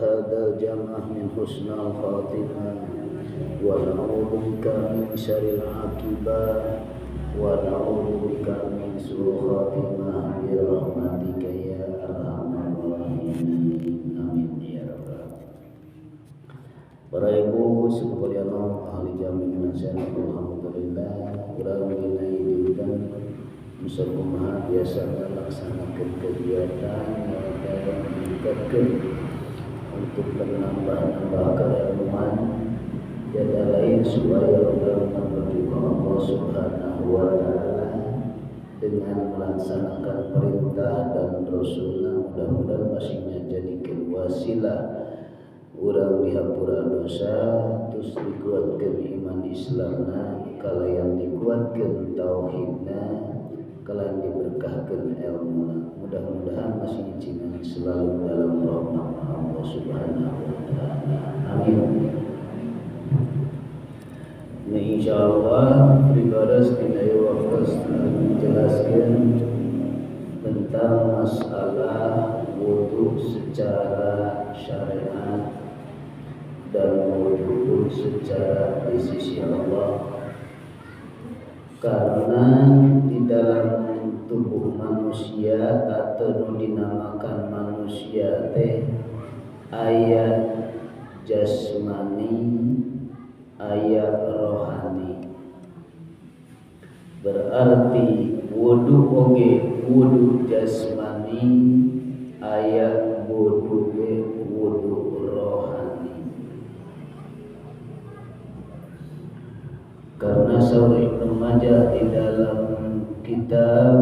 Hadal jam'ah min husnal khatimah wa na'udzubika min syarril aqibah wa na'udzubika min su'il khatimah bi rahmatika ya arhamar rahimin. Amin ya rabbal. Para ibu sekalian ahli jami'in nasihat, alhamdulillah urang dina hidupan musakumaha biasa melaksanakan kegiatan dan meningkatkan untuk menambah keilmuan tiada lain supaya orang menuju Allah Subhanahu wa taala dengan melaksanakan perintah dan Rasulullah. Mudah-mudahan masihnya jadikan wasilah urang dihapura dosa, terus dikuatkan iman Islamna, kalau yang dikuatkan tauhidna, kalau yang diberkahkan ilmu. Mudah-mudahan masih izin selalu dalam rahmat Allah Subhanahu wa taala. Amin. Nah, insyaallah ibadah setidaknya waktu menjelaskan tentang masalah wudu secara syariat dan wudu secara di sisi Allah. Karena di dalam tubuh manusia atau dinamakan manusia teh aya jasmani, aya rohani. Berarti wudu oge wudu jasmani, aya wudu rohani. Karena Sahih Ibnu Majah di dalam kitab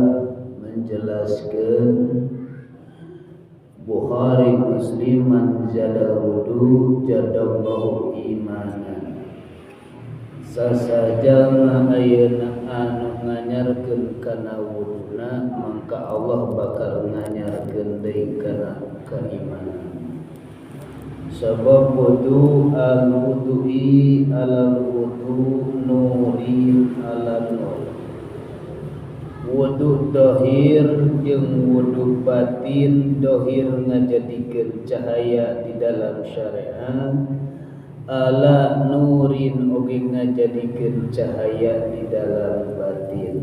menjelaskan Bukhari Muslim man jada wudu jadallahu imanan. Sasajalna ayeuna anu nganyarkeun kana wuduna, maka Allah bakal nganyarkeun deui kana keimanan. Sebab wudu al-wudu'i alal wudu nuri alal nur. Wudu dohir jeung wudu batin. Dohir ngajadikeun cahaya di dalam syariat, ala nurin oge ngajadikeun cahaya di dalam batin.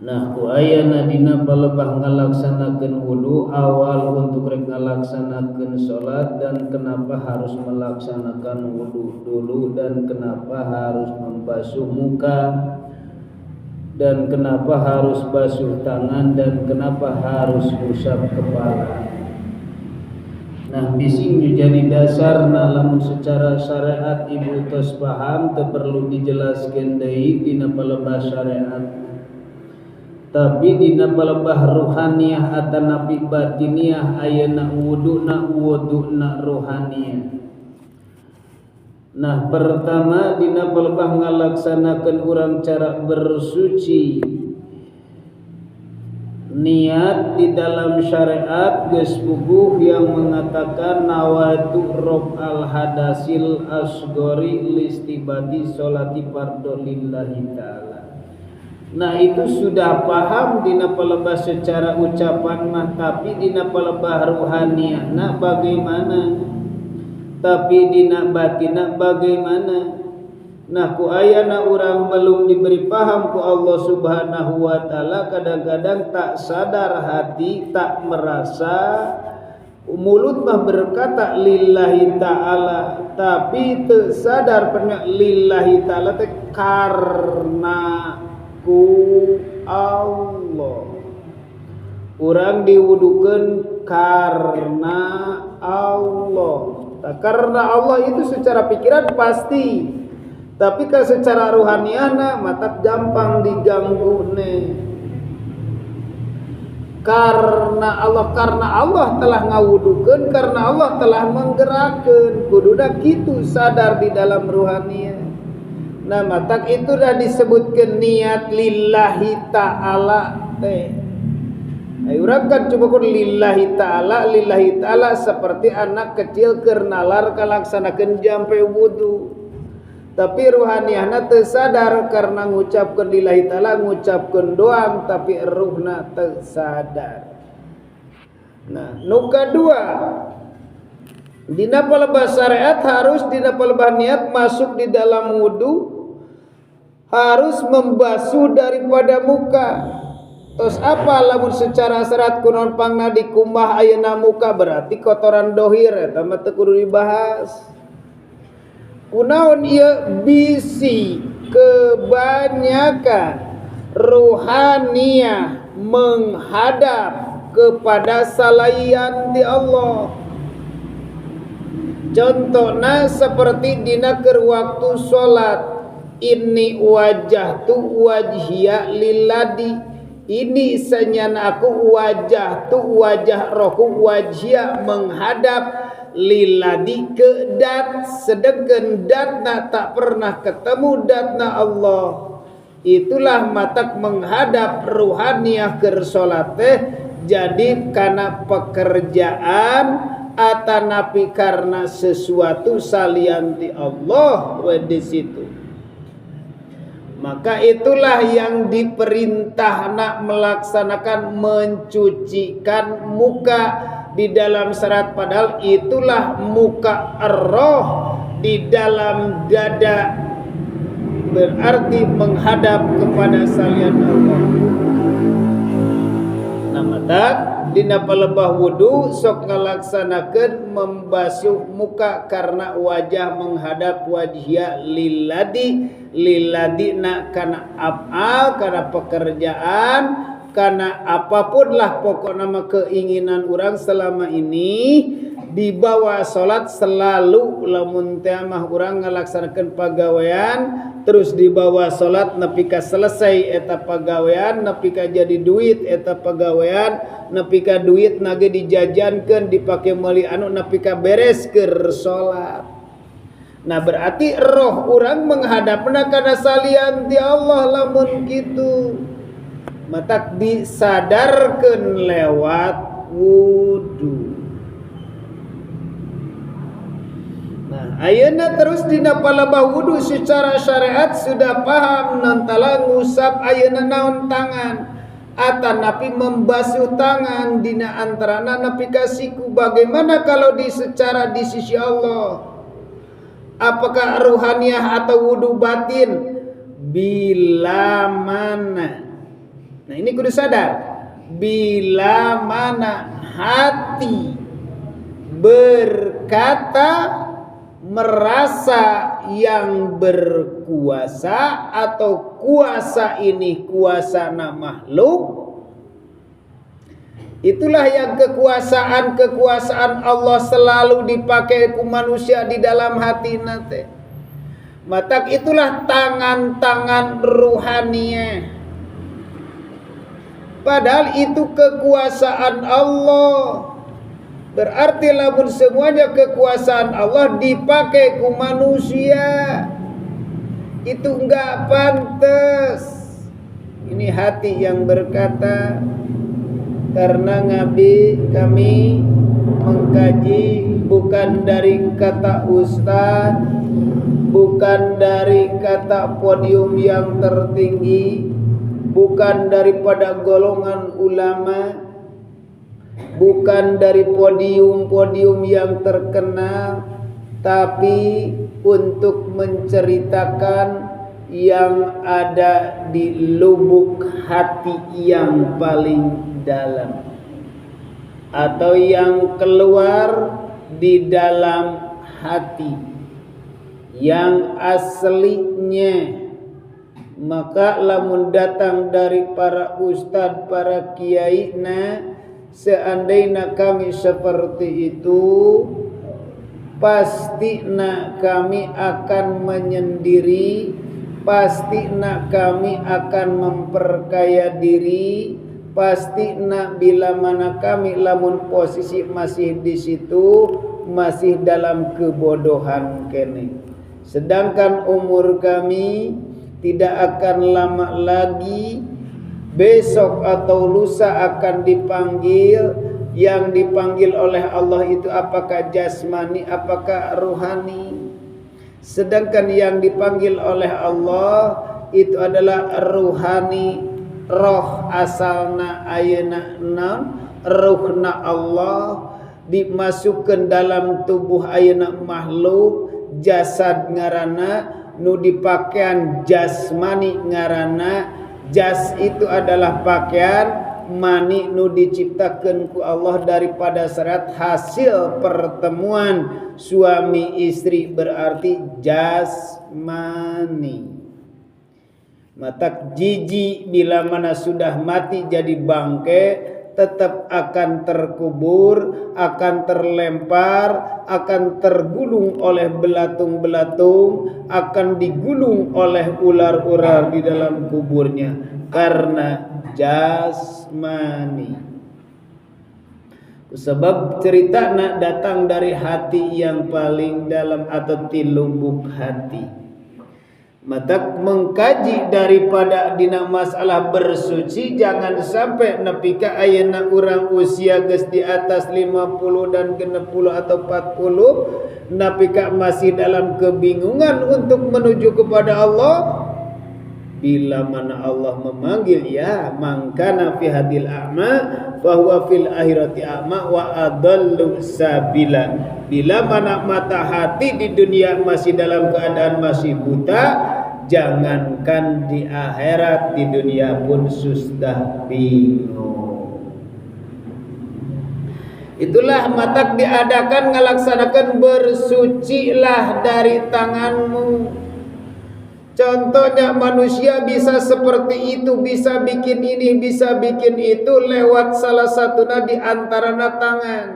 Nah, ku ayana dina palebah ngalaksanakeun wudu, awal untuk rek ngalaksanakeun salat, dan kenapa harus melaksanakan wudu dulu, dan kenapa harus membasuh muka, dan kenapa harus basuh tangan, dan kenapa harus usap kepala. Nah, bising jadi dasar lamun secara syariat ibu tos paham, teu perlu dijelaskeun deui dina palebah syariat. Tapi dina palebah ruhaniyah atanapi batiniyah ayeuna wuduna ruhaniyah. Nah, pertama dina palebah ngalaksanakeun urang cara bersuci. Niat di dalam syariat geus puguh yang mengatakan nawaitu rob al hadasil asgori listibati sholati fardhu lillahi ta'ala. Nah, itu sudah paham dina palebah secara ucapan mah, tapi dina palebah ruhaniyah nah bagaimana? Tapi dina batinna bagaimana? Nah, ku ayana urang belum diberi paham ku Allah Subhanahu wa taala, kadang-kadang tak sadar hati, tak merasa, mulut mah berkata lillahi ta'ala, tapi teu sadar pernah lillahi ta'ala teh karena ku Allah. Urang diwudukeun karena Allah, Karena Allah itu secara pikiran pasti, tapi kalau secara ruhaniana mata gampang diganggu nih. Karena Allah telah ngawudukeun, karena Allah telah menggerakkan, kududa kitu sadar di dalam ruhania. Nah, matak itu dah disebutkan niat lillahi ta'ala teh. Ayo urang kan coba kun lillahi ta'ala seperti anak kecil keur nalar kalaksanakeun jampe wudu. Tapi ruhaniahna teu sadar karena ngucapkeun lillahi ta'ala, ngucapkeun doang tapi ruhna teu sadar. Nah, nu kadua dina palebah syariat harus dina palebah niat masuk di dalam wudu harus membasuh daripada muka. Terus apa lamun secara syarat kunaon pangna dikumbah ayeuna muka berarti kotoran dohir eta mah teu kudu dibahas. Kunaon ieu bisi kebanyakan ruhaniah menghadap kepada salayan di Allah. Contohna seperti dina keur waktu salat, inni wajahtu wajhiya lilladi, ini senyana aku wajah rohku wajhiya menghadap lilladi ke dat, sedangkan datna tak pernah ketemu datna Allah. Itulah matak menghadap ruhaniah keur salat teh jadi kana pekerjaan atanapi karena sesuatu salianti Allah di situ. Maka itulah yang diperintah nak melaksanakan mencucikan muka di dalam syarat, padahal itulah muka ar-roh di dalam dada, berarti menghadap kepada salian Allah. Nah, matak dina palebah wudu sok ngalaksanakeun membasuh muka karena wajah menghadap wajhiya lilladi na kana af'al, kana pekerjaan, kana apapun lah pokokna mah keinginan orang selama ini di bawah salat selalu lamun teh mah urang ngalaksanakeun pagawean terus di bawah salat nepi ka selesai eta pagawean, nepi ka jadi duit eta pagawean, nepi ka duit nage dijajankeun dipake meuli anu nepi ka beres keur salat. Nah, berarti roh urang menghadapna kana salian ti Allah lamun kitu. Matak disadarkeun lewat wudu. Nah, ayeuna terus dina palebah wudu secara syariat sudah paham nantala ngusap ayeuna naon tangan atanapi membasuh tangan dina antarana nepi ka siku. Bagaimana kalau secara di sisi Allah? Apakah ruhaniah atau wudu batin? Bila mana? Nah, ini kudu sadar. Bila mana hati berkata merasa yang berkuasa atau kuasa ini kuasa makhluk, itulah yang kekuasaan Allah selalu dipakai ku manusia di dalam hati nate. Matak itulah tangan-tangan ruhaniah. Padahal itu kekuasaan Allah. Berarti lamun semuanya kekuasaan Allah dipakai ku manusia, itu enggak pantas. Ini hati yang berkata. Karena kami mengkaji bukan dari kata ustaz, bukan dari kata podium yang tertinggi, bukan daripada golongan ulama, bukan dari podium-podium yang terkenal, tapi untuk menceritakan yang ada di lubuk hati yang paling dalam atau yang keluar di dalam hati yang aslinya. Maka lamun datang dari para ustadz, para kiai, nah seandainya kami seperti itu, Pastina kami akan menyendiri, pastina kami akan memperkaya diri, pastina bila mana kami lamun posisi masih di situ, masih dalam kebodohan kene. Sedangkan umur kami tidak akan lama lagi, besok atau lusa akan dipanggil. Yang dipanggil oleh Allah itu apakah jasmani, apakah rohani? Sedangkan yang dipanggil oleh Allah itu adalah rohani. Roh asalna ayeuna naon? Ruhna Allah dimasukkan dalam tubuh ayeuna makhluk, jasad ngaranna, nu dipakaian jasmani ngaranna. Jas itu adalah pakaian, mani nu diciptakan ku Allah daripada serat hasil pertemuan suami istri, berarti jasmani. Matak jiji bila mana sudah mati jadi bangke, tetap akan terkubur, akan terlempar, akan tergulung oleh belatung-belatung, akan digulung oleh ular-ular di dalam kuburnya karena jasmani. Sebab cerita nak datang dari hati yang paling dalam atau di lubuk hati. Maka mengkaji daripada dina masalah bersuci, jangan sampai nepika ayeuna urang usia geus di atas 50 dan 60 atau 40 nepika masih dalam kebingungan untuk menuju kepada Allah. Bila mana Allah memanggil, ya mangkana fi hadil a'ma fahuwa fil akhirati a'ma wa adallu sabila. Bila mana mata hati di dunia masih dalam keadaan masih buta, jangankan di akhirat, di dunia pun sudah bingung. Itulah matak diadakan ngalaksanakan bersucilah dari tanganmu. Contohnya manusia bisa seperti itu, bisa bikin ini, bisa bikin itu lewat salah satunya di antaranya tangan.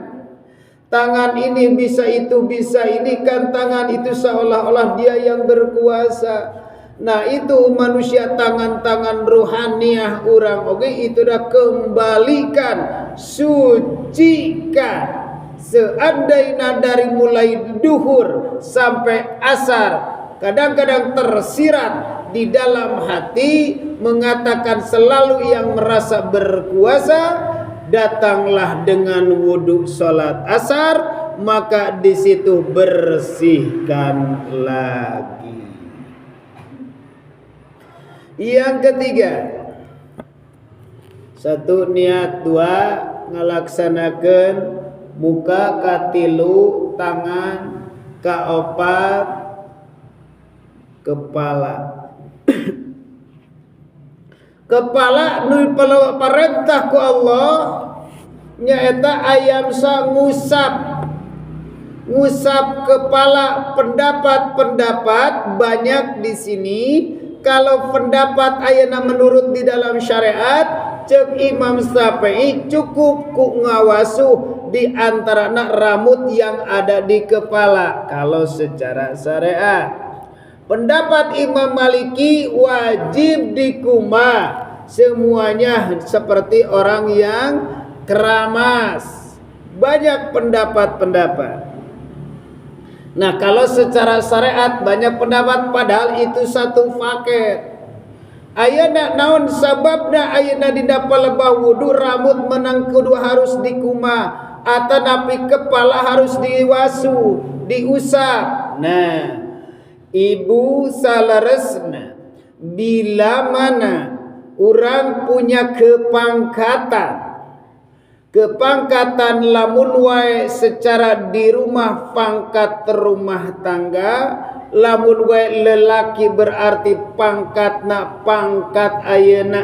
Tangan ini bisa itu, bisa ini, kan tangan itu seolah-olah dia yang berkuasa. Nah itu manusia tangan-tangan ruhaniah orang, oke, itu dah kembalikan, sucikan. Seandainya dari mulai duhur sampai asar, kadang-kadang tersirat di dalam hati mengatakan selalu yang merasa berkuasa, datanglah dengan wudhu sholat asar, maka di situ bersihkan lagi. Yang ketiga, satu niat, dua ngalaksanakan muka, katilu, tangan, kaopat, kepala. Kepala nu perintah ku Allah nyaeta ayam sa ngusap kepala. Pendapat banyak di sini. Kalau pendapat ayeuna menurut di dalam syariat, cek Imam Syafi'i cukup ku ngawasuh di antara rambut yang ada di kepala kalau secara syariat. Pendapat Imam Maliki wajib dikuma semuanya seperti orang yang keramas. Banyak pendapat-pendapat. Nah kalau secara syariat banyak pendapat, padahal itu satu paket. Ayeuna naon sababna ayeuna dina palebah wudu rambut menang kudu harus dikuma atau napi kepala harus diwasu, diusap. Nah, ibu salaresna bila mana orang punya kepangkatan lamun wae secara di rumah pangkat rumah tangga, lamun wae lelaki berarti pangkatna pangkat ayeuna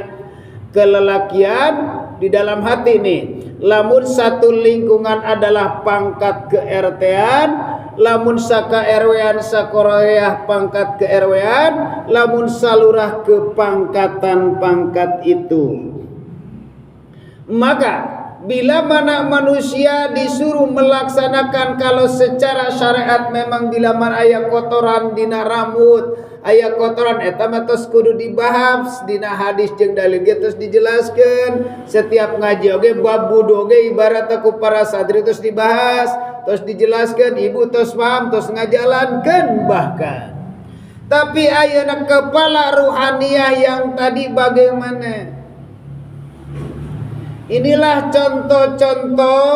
kelelakian di dalam hati nih. Lamun satu lingkungan adalah pangkat ke-RT-an, lamun saka RW-an sakoroyah pangkat ke RW-an, lamun salurah ke pangkatan pangkat itu. Maka bila mana manusia disuruh melaksanakan kalau secara syariat memang bila mana aya kotoran dina rambut, aya kotoran eta mah tos kudu dibahas dina hadis jeung dalil terus dijelaskeun. Setiap ngaji oge bab wudu oge ibarat ku para santri terus dibahas, terus dijelaskeun, ibu tos paham, terus ngajalankeun bahkan. Tapi ayeuna kepala ruhaniyah yang tadi bagaimana? Inilah contoh-contoh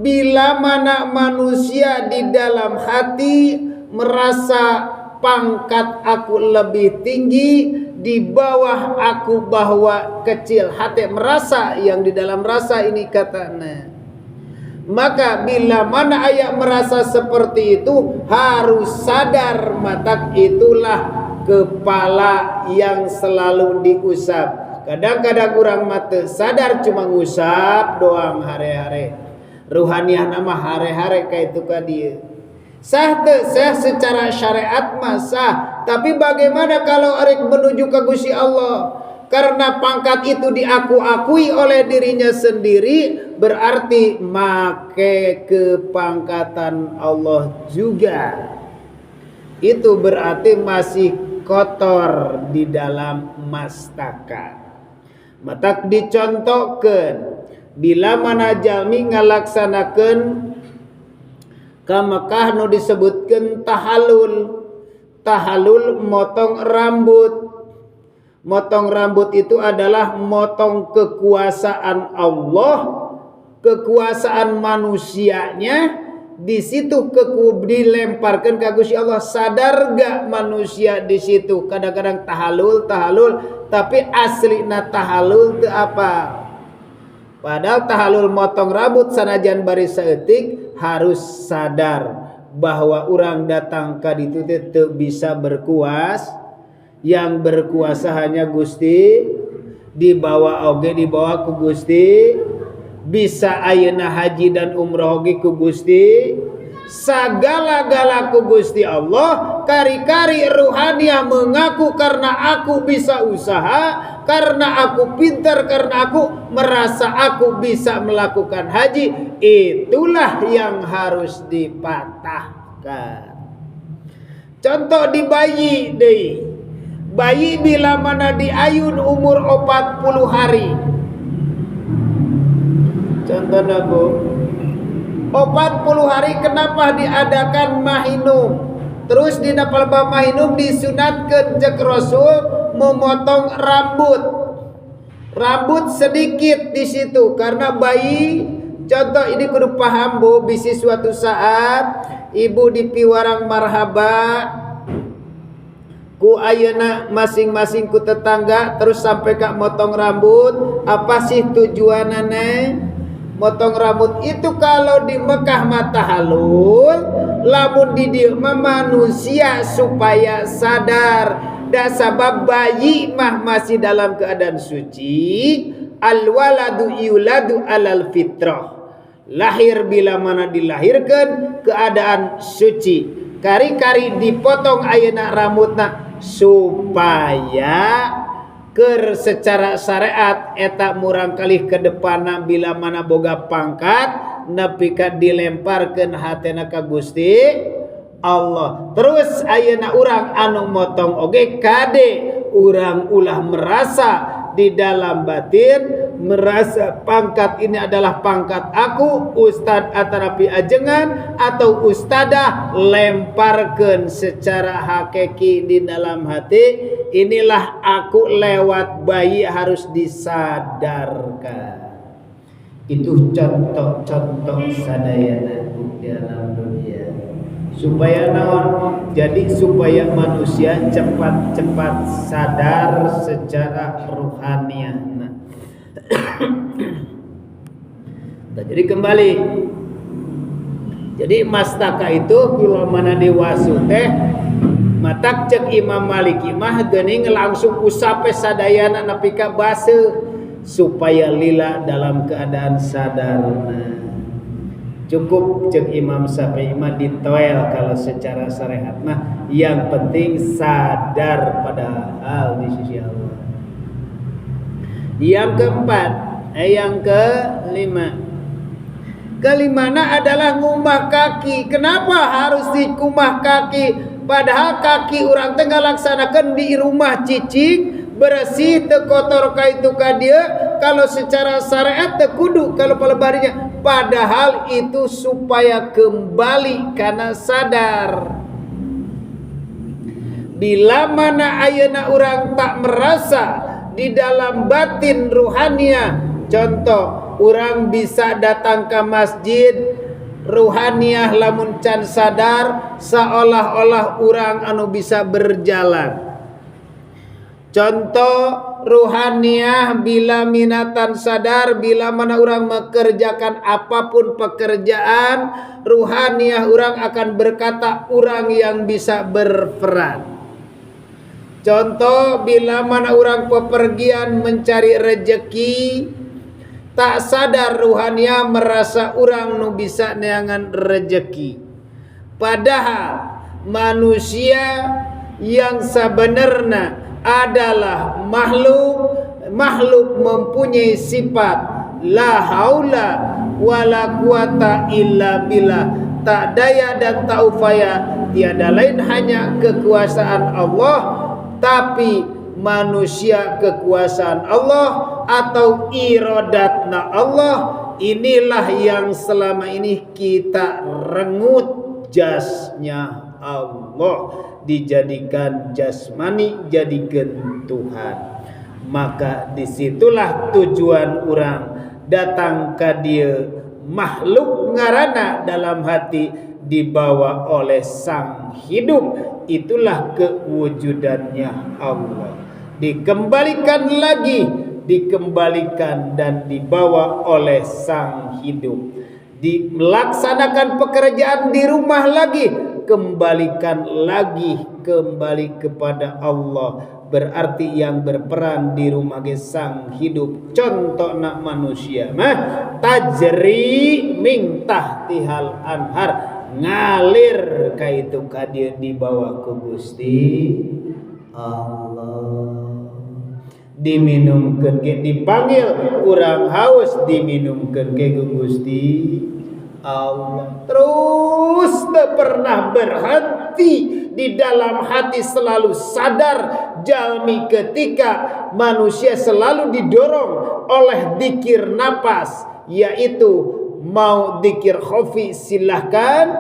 bila mana manusia di dalam hati merasa pangkat aku lebih tinggi, di bawah aku bahwa kecil. Hati merasa yang di dalam rasa ini katanya. Maka bila mana ayat merasa seperti itu harus sadar matak itulah kepala yang selalu diusap. Kadang-kadang orang mata sadar cuma ngusap doang hari-hari. Ruhaniyah nama hari-hari kayak itu kan dia. Sah teu sah secara syariat mah sah. Tapi bagaimana kalau arek menuju ke Gusti Allah? Karena pangkat itu diakui oleh dirinya sendiri, berarti make kepangkatan Allah juga. Itu berarti masih kotor di dalam mastaka. Matak dicontohkan bila mana jalmi ngalaksanakeun ka Mekah nu disebutkeun tahallul. Tahallul motong rambut. Motong rambut itu adalah motong kekuasaan Allah, kekuasaan manusianya. Di situ dilemparkan ke Gusti Allah. Sadar gak manusia di situ? Kadang-kadang tahallul, tapi aslina tahallul itu apa? Padahal tahallul motong rambut sanajan bari saeutik harus sadar bahwa orang datang ka ditu teu bisa berkuas. Yang berkuasa hanya Gusti, dibawa ku Gusti. Bisa ayeuna haji dan umroh oge ku Gusti, sagala-gala ku Gusti Allah. Kari-kari ruhaniyah mengaku karena aku bisa usaha, karena aku pintar, karena aku merasa aku bisa melakukan haji. Itulah yang harus dipatahkan. Contoh di bayi deui. Bayi bila mana diayun umur 40 hari. Contohnya Bu, 40 hari kenapa diadakan mahinum? Terus di napalba mahinum disunatkeun cek Rasul memotong rambut. Rambut sedikit di situ karena bayi. Contoh ini kudu paham Bu, bisi suatu saat ibu di piwarang marhaba ku ayeuna masing-masing ku tetangga terus sampai kak motong rambut. Apa sih tujuanana? Motong rambut itu kalau di Mekah mata halul, lamun di dieu mah manusia supaya sadar da sabab bayi mah masih dalam keadaan suci. Al waladu yuladu alal fitrah. Lahir bila mana dilahirkan keadaan suci. Kari-kari dipotong ayeuna rambutna supaya secara syariat eta murang kalih ke depanna bila mana boga pangkat nepi ka dilemparkeun hatena ka Gusti Allah. Terus ayeuna urang anu motong oge kade urang ulah merasa di dalam batin, merasa pangkat ini adalah pangkat aku, ustad atarapi ajengan atau ustadah, lemparkan secara hakiki di dalam hati. Inilah aku lewat bayi harus disadarkan. Itu contoh-contoh sadayana di dalam dunia. Supaya naon? Jadi supaya manusia cepat-cepat sadar secara ruhaniah. Nah, jadi kembali. Jadi mastaka itu bila mana dewasu teh matak cek Imam Maliki mah geuning langsung usape sadayana nepi ka baseuh supaya lila dalam keadaan sadar. Nah, cukup cek Imam Syafi'i mah ditoel kalau secara syariat mah yang penting sadar pada hal di sisi Allah. Yang keempat, Yang kelimana adalah ngumah kaki. Kenapa harus dikumah kaki? Padahal kaki orang tengah laksanakan di rumah cicing, bersih, tekotor kaitu ka dia. Kalau secara syariat tekudu kalau pelebarinya. Padahal itu supaya kembali karena sadar. Bila mana ayeuna orang tak merasa di dalam batin ruhaniah, contoh orang bisa datang ke masjid ruhaniah lamun can sadar seolah-olah orang anu bisa berjalan. Contoh ruhaniah bila minatan sadar, bila mana orang mengerjakan apapun pekerjaan ruhaniah, orang akan berkata orang yang bisa berperan. Contoh bila mana orang pepergian mencari rejeki, tak sadar ruhaniah merasa orang nu bisa neangan rejeki. Padahal manusia yang sebenarnya adalah makhluk mempunyai sifat la haula wala quwata illa billah, tak daya dan tak upaya tiada lain hanya kekuasaan Allah, tapi manusia kekuasaan Allah atau iradatna Allah. Inilah yang selama ini kita rengut jasnya Allah, dijadikan jasmani, jadikan Tuhan. Maka disitulah tujuan orang datang ke dia makhluk ngarana dalam hati dibawa oleh sang hidup. Itulah kewujudannya Allah, dikembalikan lagi, dikembalikan dan dibawa oleh sang hidup. Melaksanakan pekerjaan di rumah lagi, kembalikan lagi, kembali kepada Allah. Berarti yang berperan di rumah sang hidup. Contoh nak manusia mah tajri min tahtihal anhar, ngalir kaitu ka dia dibawa ku Gusti Allah. Diminumkeun ge, dipanggil urang haus diminumkeun ge ku Gusti Allah. Terus tak pernah berhenti di dalam hati, selalu sadar jalmi ketika manusia selalu didorong oleh dzikir napas, yaitu mau dzikir khafi silahkan,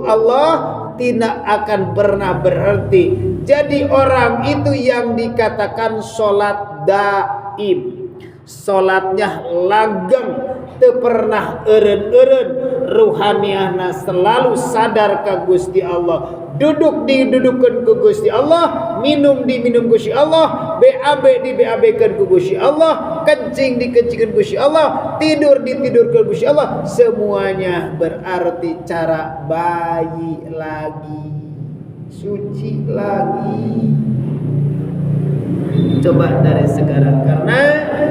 Allah tidak akan pernah berhenti. Jadi orang itu yang dikatakan sholat daim, sholatnya langgeng, teu pernah eureun-eureun, ruhaniahna selalu sadar ka Gusti Allah. Duduk didudukeun ku Gusti Allah, minum diminum Gusti Allah, BAB di BAB-keun ku Gusti Allah, kencing dikencingkeun Gusti Allah, tidur ditidurkeun Gusti Allah. Semuanya berarti cara bayi lagi, suci lagi. Coba dari sekarang, karena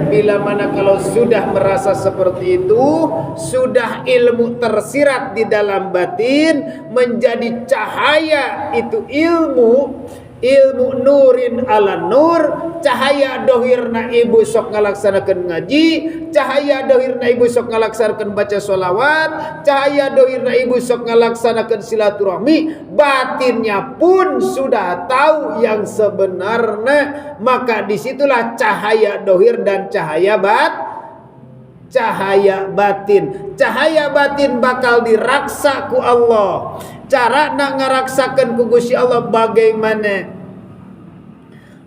bila mana kalau sudah merasa seperti itu, sudah ilmu tersirat di dalam batin menjadi cahaya. Itu ilmu nurin ala nur, cahaya dohirna ibu sok ngalaksanakeun ngaji, cahaya dohirna ibu sok ngalaksanakeun baca sholawat, cahaya dohirna ibu sok ngalaksanakeun silaturahmi, batinnya pun sudah tahu yang sebenarnya. Maka disitulah cahaya dohir dan cahaya batin. Cahaya batin bakal diraksa ku Allah. Cara nak ngaraksakan ku Gusti Allah bagaimana?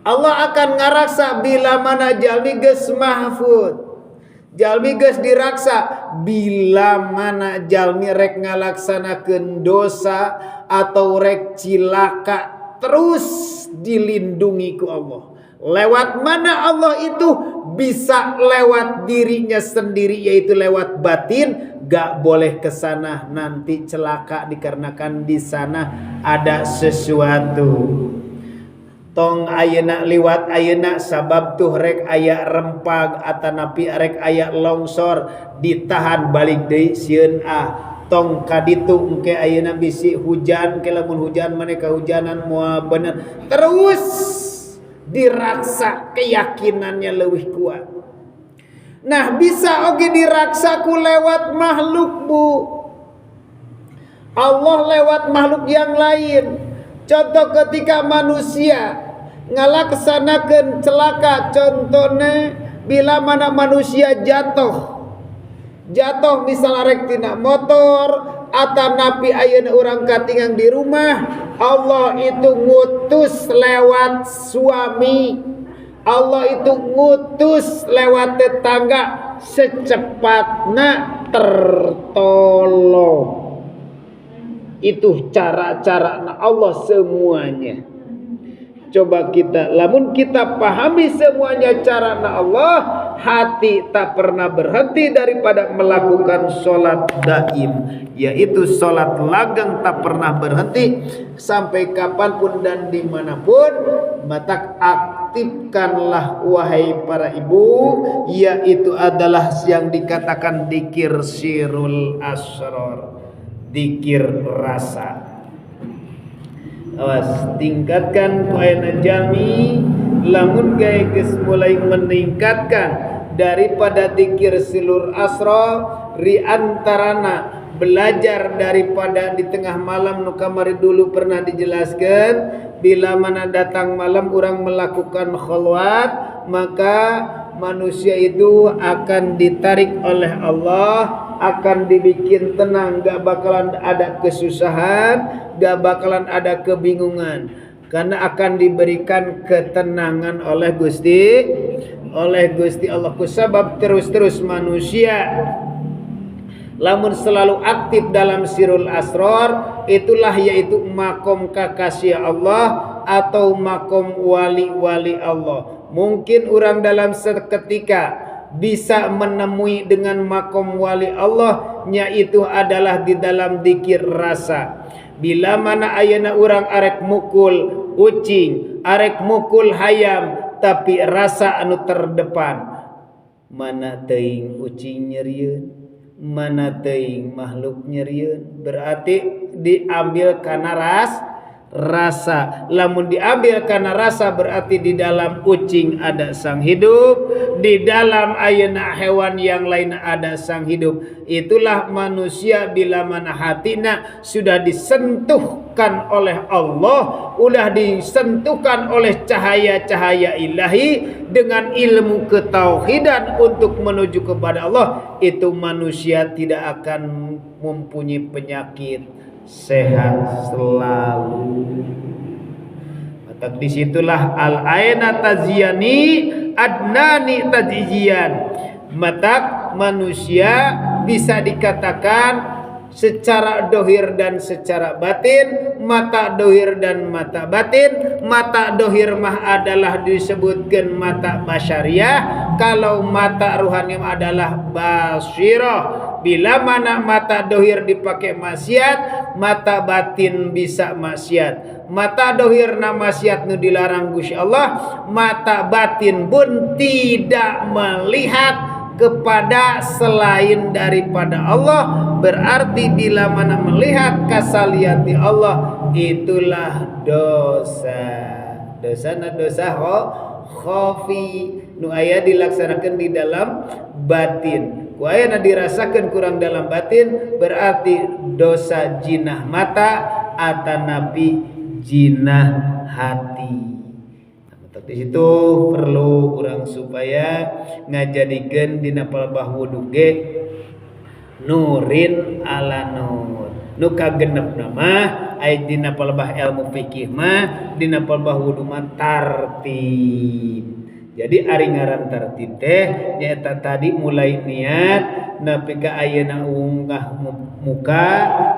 Allah akan ngaraksa bila mana jalmi geus mahfud, jalmi geus diraksa. Bila mana jalmi rek ngalaksanakeun dosa atau rek cilaka, terus dilindungi ku Allah. Lewat mana Allah itu? Bisa lewat dirinya sendiri, yaitu lewat batin. Gak boleh ke sana, nanti celaka dikarenakan di sana ada sesuatu. Tong ayeuna liwat ayeuna sabab tuh rek aya rempag atanapi rek aya longsor, ditahan balik deui sieun tong kaditu engke ayeuna bisi hujan, ke lamun hujan maneh kahujanan moal bener, terus diraksa keyakinannya leuwih kuat. Nah bisa oge diraksa ku lewat makhluk bu. Allah lewat makhluk yang lain. Contoh ketika manusia ngalaksanakeun celaka, contohnya bila mana manusia jatuh misal arek tina motor atau napi ayeuna urang katingang di rumah, Allah itu ngutus lewat suami, Allah itu ngutus lewat tetangga secepatnya tertolong. Itu cara-cara Allah semuanya. Coba kita, lamun kita pahami semuanya cara Allah, hati tak pernah berhenti daripada melakukan sholat daim, yaitu sholat langgeng tak pernah berhenti sampai kapanpun dan dimanapun. Maka aktifkanlah wahai para ibu, yaitu adalah yang dikatakan dikir sirul asror, dikir rasa. Awas, tingkatkan kuayana jami, lamun gaya geus mulai meningkatkan daripada dikir silur asro, ri antarana belajar daripada di tengah malam nu kamari dulu pernah dijelaskan, bila mana datang malam orang melakukan khalwat, maka manusia itu akan ditarik oleh Allah, akan dibikin tenang, gak bakalan ada kesusahan, gak bakalan ada kebingungan, karena akan diberikan ketenangan oleh Gusti Allah. Kusabab terus manusia lamun selalu aktif dalam sirul asror, itulah yaitu makom kekasih Allah atau makom wali-wali Allah. Mungkin orang dalam seketika bisa menemui dengan makom wali Allah, yaitu adalah di dalam dikir rasa. Bila mana ayana orang arek mukul ucing, arek mukul hayam, tapi rasa anu terdepan, mana teuing ucing nyerieun, mana teuing makhluk nyerieun, berarti diambil karena rasa. Lamun diambil karena rasa, berarti di dalam ucing ada sang hidup, di dalam ayeuna hewan yang lain ada sang hidup. Itulah manusia bila mana hatina sudah disentuhkan oleh Allah, sudah disentuhkan oleh cahaya-cahaya ilahi dengan ilmu ketauhidan untuk menuju kepada Allah, itu manusia tidak akan mempunyai penyakit, sehat selalu. Maka disitulah al aina taziyani adnani tajizian. Mata manusia bisa dikatakan secara dohir dan secara batin, mata dohir dan mata batin. Mata dohir mah adalah disebutkan mata basyariah, kalau mata ruhani adalah basirah. Bila mana mata dohir dipakai maksiat, mata batin bisa maksiat. Mata dohir na maksiat nu dilarang Gusti Allah, mata batin pun tidak melihat kepada selain daripada Allah. Berarti bila mana melihat kasaliati Allah, itulah dosa. Dosa khafi nu aya dilaksanakan di dalam batin, ku aya dirasakan kurang dalam batin, berarti dosa jinah mata atanapi jinah hati. Di situ perlu orang supaya ngajadikeun dina palebah wudu ge nurin ala nur. Nu kagenepna mah aya dina palebah ilmu fikih mah, dina palebah wudu mah tartib. Jadi ari ngaran tartib teh nyaeta tadi mulai niat nepi ka ayeuna unggah muka,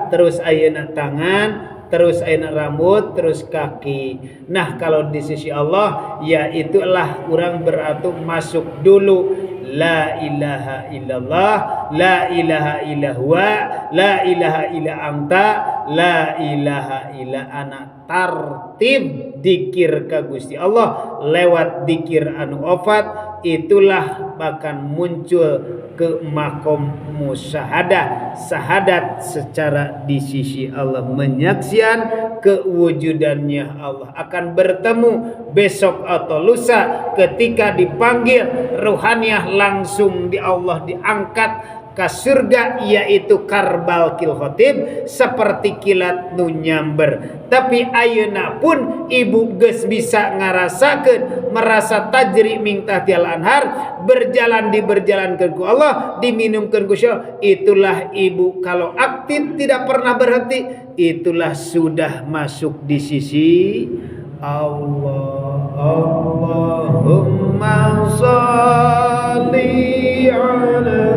terus ayeuna tangan, terus ayeuna rambut, terus kaki. Nah kalau di sisi Allah, ya itulah orang berarti masuk dulu la ilaha illallah, la ilaha illa huwa, la ilaha illa anta, la ilaha illa ana. Tartib dikir ka Gusti Allah lewat dikir anu ofat, itulah bahkan muncul ke makom musyahadah, syahadat secara di sisi Allah, menyaksikan kewujudannya Allah, akan bertemu besok atau lusa ketika dipanggil ruhaniyah langsung di Allah diangkat ke surga, yaitu karbal kil khotib, seperti kilat nu nyamber. Tapi ayeuna pun ibu geus bisa ngarasakeun, merasa tajri min tahtial anhar, berjalankeun ku Allah, diminumkeun ku syarab. Itulah ibu kalau aktif tidak pernah berhenti, itulah sudah masuk di sisi Allah. Allahumma shalli ala